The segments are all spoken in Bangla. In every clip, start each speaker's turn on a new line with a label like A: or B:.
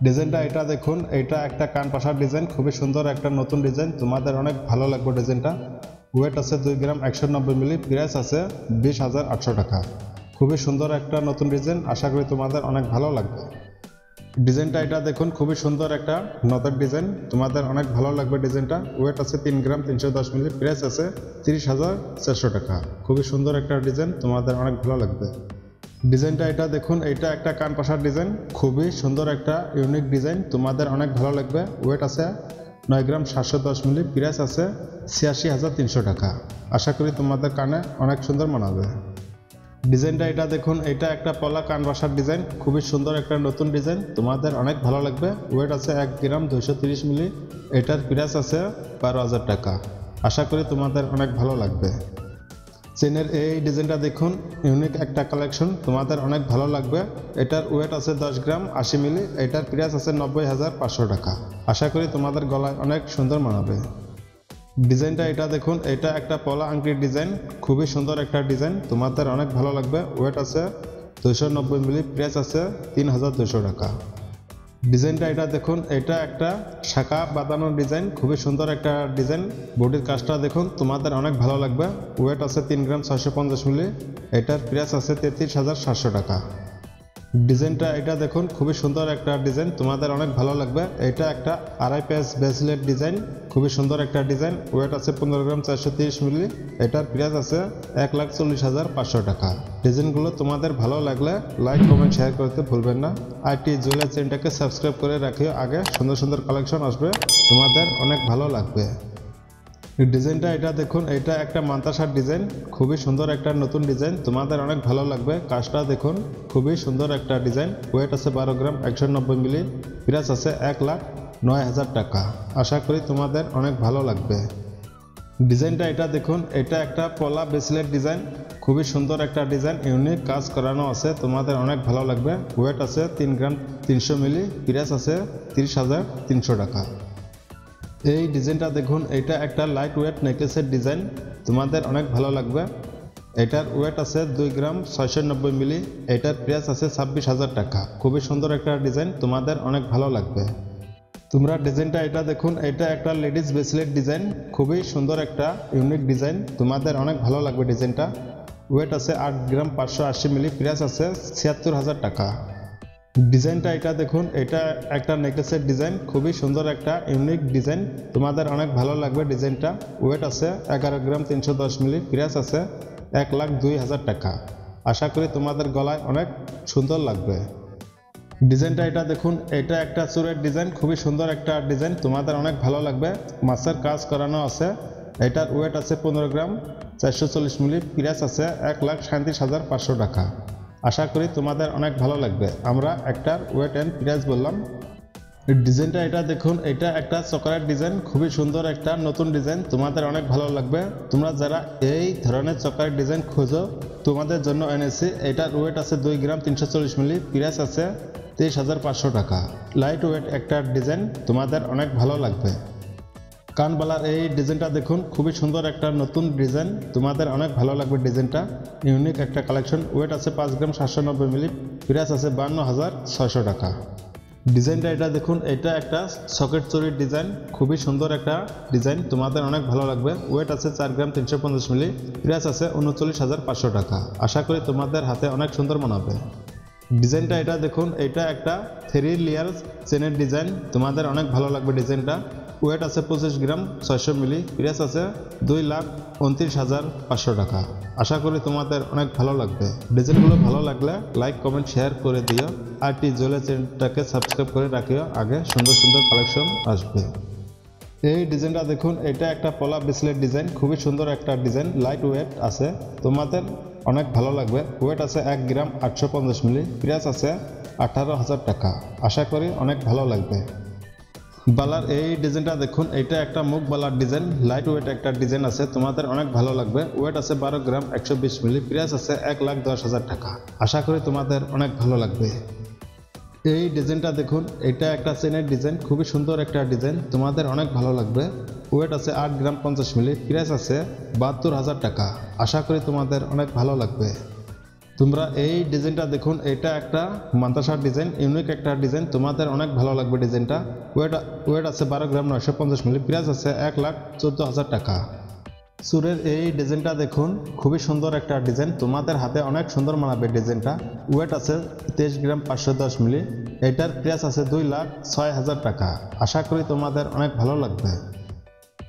A: ডিজাইনটা এটা দেখুন, এটা একটা কান পাশার ডিজাইন, খুবই সুন্দর একটা নতুন ডিজাইন, তোমাদের অনেক ভালো লাগবে ডিজাইনটা। ওয়েট আছে 2 গ্রাম 190 মিলি, প্রাইস আছে 20,800 টাকা। খুবই সুন্দর একটা নতুন ডিজাইন, আশা করি তোমাদের অনেক ভালো লাগবে। ডিজাইনটা এটা দেখুন, খুবই সুন্দর একটা নতুন ডিজাইন, তোমাদের অনেক ভালো লাগবে ডিজাইনটা। ওয়েট আছে 3 গ্রাম 310 মিলি, প্রাইস আছে 30,400 টাকা। খুবই সুন্দর একটা ডিজাইন, তোমাদের অনেক ভালো লাগবে। ডিজাইনটা এটা দেখুন, এটা একটা কান পাশার ডিজাইন, খুবই সুন্দর একটা ইউনিক ডিজাইন, তোমাদের অনেক ভালো লাগবে। ওয়েট আছে 9 গ্রাম 710 মিলি, প্রাইস আছে 86,300 টাকা। আশা করি তোমাদের কানে অনেক সুন্দর মানাবে। ডিজাইনটা এটা দেখুন, এটা একটা পলা কান বাসার ডিজাইন, খুবই সুন্দর একটা নতুন ডিজাইন, তোমাদের অনেক ভালো লাগবে। ওয়েট আছে 1 গ্রাম 230 মিলি, এটার প্রাইস আছে 12,000 টাকা। আশা করি তোমাদের অনেক ভালো লাগবে। চেনের এই ডিজাইনটা দেখুন, ইউনিক একটা কালেকশন, তোমাদের অনেক ভালো লাগবে। এটার ওয়েট আছে 10 গ্রাম 80 মিলি, এটার প্রাইস আছে 90,500 টাকা। আশা করি তোমাদের গলায় অনেক সুন্দর মানাবে। ডিজাইনটা এটা দেখুন, এটা একটা পলা আংটির ডিজাইন, খুবই সুন্দর একটা ডিজাইন, তোমাদের অনেক ভালো লাগবে। ওয়েট আছে 290 মিলি, প্রাইস আছে 3,200 টাকা। ডিজাইনটা এটা দেখুন, এটা একটা শাখা বাঁধানোর ডিজাইন, খুবই সুন্দর একটা ডিজাইন, বডির কাজটা দেখুন, তোমাদের অনেক ভালো লাগবে। ওয়েট আছে 3 গ্রাম 650 মিলি, এটার প্রাইস আছে 33,700 টাকা। ডিজাইনটা এটা দেখুন, খুবই সুন্দর একটা ডিজাইন, তোমাদের অনেক ভালো লাগবে। এটা একটা আড়াই পেজ ব্রেসলেট ডিজাইন, খুবই সুন্দর একটা ডিজাইন। ওয়েট আছে 15 গ্রাম 430 মিলি, এটার প্রাইস আছে 1,40,500 টাকা। ডিজাইনগুলো তোমাদের ভালো লাগলে লাইক কমেন্ট শেয়ার করতে ভুলবেন না। আইটি জুয়েলার্স চ্যানেলটাকে সাবস্ক্রাইব করে রাখিও, আগে সুন্দর সুন্দর কালেকশন আসবে, তোমাদের অনেক ভালো লাগবে। ডিজাইনটা এটা দেখুন, এটা একটা মান্তাসার ডিজাইন, খুবই সুন্দর একটা নতুন ডিজাইন, তোমাদের অনেক ভালো লাগবে। কাজটা দেখুন, খুবই সুন্দর একটা ডিজাইন। ওয়েট আছে 12 গ্রাম 190 মিলি, প্রাইস আছে 1,09,000 টাকা। আশা করি তোমাদের অনেক ভালো লাগবে। ডিজাইনটা এটা দেখুন, এটা একটা পলা ব্রেসলেট ডিজাইন, খুবই সুন্দর একটা ডিজাইন, ইউনিক কাজ করানো আছে, তোমাদের অনেক ভালো লাগবে। ওয়েট আছে 3 গ্রাম 300 মিলি, প্রাইস আছে 30,300 টাকা। এই ডিজাইনটা দেখুন, এটা একটা লাইট ওয়েট নেকলেসের ডিজাইন, তোমাদের অনেক ভালো লাগবে। এটার ওয়েট আছে 2 গ্রাম 690 মিলি, এটার প্রাইস আছে 26,000 টাকা। খুবই সুন্দর একটা ডিজাইন, তোমাদের অনেক ভালো লাগবে। তোমরা ডিজাইনটা এটা দেখুন, এটা একটা লেডিস ব্রেসলেট ডিজাইন, খুবই সুন্দর একটা ইউনিক ডিজাইন, তোমাদের অনেক ভালো লাগবে ডিজাইনটা। ওয়েট আছে 8 গ্রাম 580 মিলি, প্রাইস আছে 76,000 টাকা। ডিজাইনটা এটা দেখুন, এটা একটা নেকলেসের ডিজাইন, খুবই সুন্দর একটা ইউনিক ডিজাইন, তোমাদের অনেক ভালো লাগবে ডিজাইনটা। ওয়েট আছে 11 গ্রাম 310 মিলি, প্রাইস আছে 1,02,000 টাকা। আশা করি তোমাদের গলায় অনেক সুন্দর লাগবে। ডিজাইনটা এটা দেখুন, এটা একটা চুরের ডিজাইন, খুবই সুন্দর একটা ডিজাইন, তোমাদের অনেক ভালো লাগবে। মাছের কাজ করানো আছে, এটার ওয়েট আছে 15 গ্রাম 440 মিলি, প্রাইস আছে 1,37,500 টাকা। আশা করি তোমাদের অনেক ভালো লাগবে। আমরা একটার ওয়েট অ্যান্ড প্রাইস বললাম। ডিজাইনটা এটা দেখুন, এটা একটা চকলেট ডিজাইন, খুবই সুন্দর একটা নতুন ডিজাইন, তোমাদের অনেক ভালো লাগবে। তোমরা যারা এই ধরনের চকলেট ডিজাইন খোঁজো, তোমাদের জন্য এনেছি। এটার ওয়েট আছে 2 গ্রাম 340 মিলি, প্রাইস আছে 23,500 টাকা। লাইট ওয়েট একটা ডিজাইন, তোমাদের অনেক ভালো লাগবে। কানবালার এই ডিজাইনটা দেখুন, খুবই সুন্দর একটা নতুন ডিজাইন, তোমাদের অনেক ভালো লাগবে ডিজাইনটা, ইউনিক একটা কালেকশন। ওয়েট আছে 5 গ্রাম 790 মিলি, প্রাইস আছে 52,600 টাকা। ডিজাইনটা এটা দেখুন, এটা একটা সকেট চুরির ডিজাইন, খুবই সুন্দর একটা ডিজাইন, তোমাদের অনেক ভালো লাগবে। ওয়েট আছে 4 গ্রাম 350 মিলি, প্রাইস আছে 39,500 টাকা। আশা করি তোমাদের হাতে অনেক সুন্দর মানাবে। ডিজাইনটা এটা দেখুন, এটা একটা 3 লেয়ার চেনের ডিজাইন, তোমাদের অনেক ভালো লাগবে ডিজাইনটা। ওয়েট আছে 25 গ্রাম 600 মিলি, প্রাইস আছে 2,29,500 টাকা। আশা করি তোমাদের অনেক ভালো লাগবে। ডিজাইনগুলো ভালো লাগলে লাইক কমেন্ট শেয়ার করে দিও, আর টি জুয়েলার্স চ্যানেলটাকে সাবস্ক্রাইব করে রাখিও, আগে সুন্দর সুন্দর কালেকশন আসবে। এই ডিজাইনটা দেখুন, এটা একটা পলা ব্রেসলেট ডিজাইন, খুবই সুন্দর একটা ডিজাইন, লাইট ওয়েট আছে, তোমাদের অনেক ভালো লাগবে। ওয়েট আছে 1 গ্রাম 850 মিলি, প্রাইস আছে 18,000 টাকা। আশা করি অনেক ভালো লাগবে। বালার এই ডিজাইনটা দেখুন, এটা একটা মুখ বালার ডিজাইন, লাইট ওয়েট একটা ডিজাইন আছে, তোমাদের অনেক ভালো লাগবে। ওয়েট আছে 12 গ্রাম 120 মিলি, প্রাইস আছে 1,10,000 টাকা। আশা করি তোমাদের অনেক ভালো লাগবে। এই ডিজাইনটা দেখুন, এটা একটা চেনের ডিজাইন, খুবই সুন্দর একটা ডিজাইন, তোমাদের অনেক ভালো লাগবে। ওয়েট আছে 8 গ্রাম 50 মিলি, প্রাইস আছে 72,000 টাকা। আশা করি তোমাদের অনেক ভালো লাগবে। তোমরা এই ডিজাইনটা দেখুন, এটা একটা মাদ্রাসার ডিজাইন, ইউনিক একটা ডিজাইন, তোমাদের অনেক ভালো লাগবে ডিজাইনটা। ওয়েট আছে 12 গ্রাম 950 মিলি, প্রাইস আছে 1,14,000 টাকা। চুরের এই ডিজাইনটা দেখুন, খুবই সুন্দর একটা ডিজাইন, তোমাদের হাতে অনেক সুন্দর মানাবে ডিজাইনটা। ওয়েট আছে 23 গ্রাম 510 মিলি, এটার প্রাইস আছে 2,06,000 টাকা। আশা করি তোমাদের অনেক ভালো লাগবে।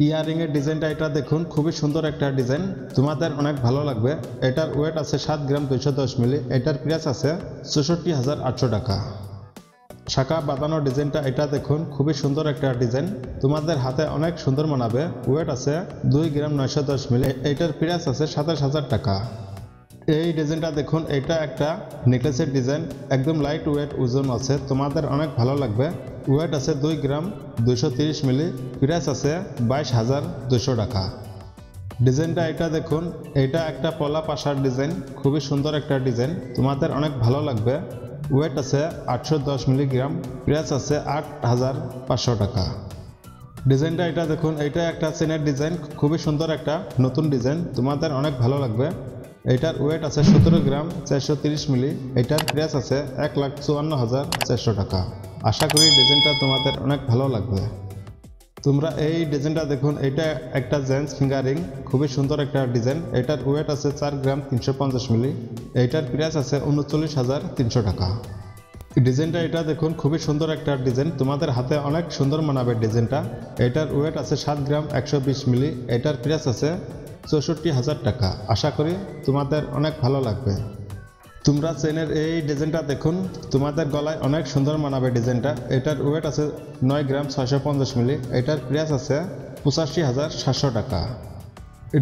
A: ইয়ারিং এর ডিজাইনটা এটা দেখুন, খুবই সুন্দর একটা ডিজাইন, তোমাদের অনেক ভালো লাগবে। এটার ওয়েট আছে 7 গ্রাম 210 মিলি, এটার প্রাইস আছে 64,800 টাকা। শাখা বাঁধানো ডিজাইনটা এটা দেখুন, খুবই সুন্দর একটা ডিজাইন, তোমাদের হাতে অনেক সুন্দর মানাবে। ওয়েট আছে 2 গ্রাম 910 মিলি, এটার প্রাইস আছে 27,000 টাকা। এই ডিজাইনটা দেখুন, এটা একটা নেকলেসের ডিজাইন, একদম লাইট ওয়েট, ওজন আছে, তোমাদের অনেক ভালো লাগবে। ওয়েট আছে 2 গ্রাম 230 মিলি, প্রাইস আছে 22,200 টাকা। ডিজাইনটা এটা দেখুন, এটা একটা পলা পাশার ডিজাইন, খুবই সুন্দর একটা ডিজাইন, তোমাদের অনেক ভালো লাগবে। ওয়েট আছে 810 মিলিগ্রাম, প্রাইস আছে 8,500 টাকা। ডিজাইনটা এটা দেখুন, এটা একটা চেনের ডিজাইন, খুবই সুন্দর একটা নতুন ডিজাইন, তোমাদের অনেক ভালো লাগবে। এটার ওয়েট আছে 17 গ্রাম 430 মিলি, এটার প্রাইস আছে 1,54,400 টাকা। আশা করি ডিজাইনটা তোমাদের অনেক ভালো লাগবে। তোমরা এই ডিজাইনটা দেখুন, এটা একটা জেন্টস ফিঙ্গারিং, খুবই সুন্দর একটা ডিজাইন, এটার ওয়েট আছে 4 গ্রাম 350 মিলি, এটার প্রাইস আছে 39,300 টাকা। ডিজাইনটা এটা দেখুন, খুবই সুন্দর একটা ডিজাইন, তোমাদের হাতে অনেক সুন্দর মানাবে ডিজাইনটা। এটার ওয়েট আছে 7 গ্রাম 120 মিলি, এটার প্রাইস আছে 64,000 টাকা। আশা করি তোমাদের অনেক ভালো লাগবে। তোমরা চেনের এই ডিজাইনটা দেখুন, তোমাদের গলায় অনেক সুন্দর মানাবে ডিজাইনটা। এটার ওয়েট আছে 9 গ্রাম 650 মিলি, এটার প্রাইস আছে 85,700 টাকা।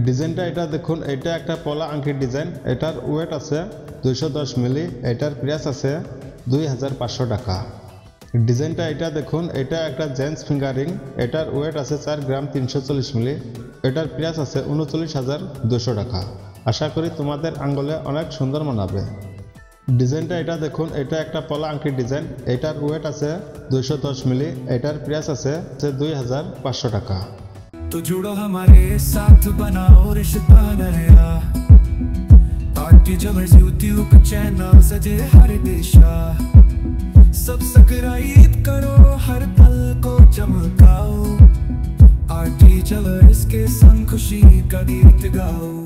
A: ডিজাইনটা এটা দেখুন, এটা একটা পলা আংটির ডিজাইন, এটার ওয়েট আছে 210 মিলি, এটার প্রাইস আছে 2,500 টাকা। ডিজাইনটা এটা দেখুন, এটা একটা জেন্টস ফিঙ্গারিং, এটার ওয়েট আছে 4 গ্রাম 340 মিলি, এটার প্রাইস আছে 39,200 টাকা। আশা করি তোমাদের আঙ্গুলে অনেক সুন্দর মানাবে। ডিজাইনটা এটা দেখুন, এটা একটা পলা আংটির ডিজাইন, এটার ওয়েট আছে 210 মিলি, এটার প্রাইস আছে 2,500 টাকা।
B: तो जुड़ो हमारे साथ, बनाओ रिश्ता नया, पार्टी जमर्स यूट्यूब चैनल सजे हर दिशा, सब्सक्राइब करो, हर पल को चमकाओ, आरटी जमर्स के संग खुशी का गीत गाओ।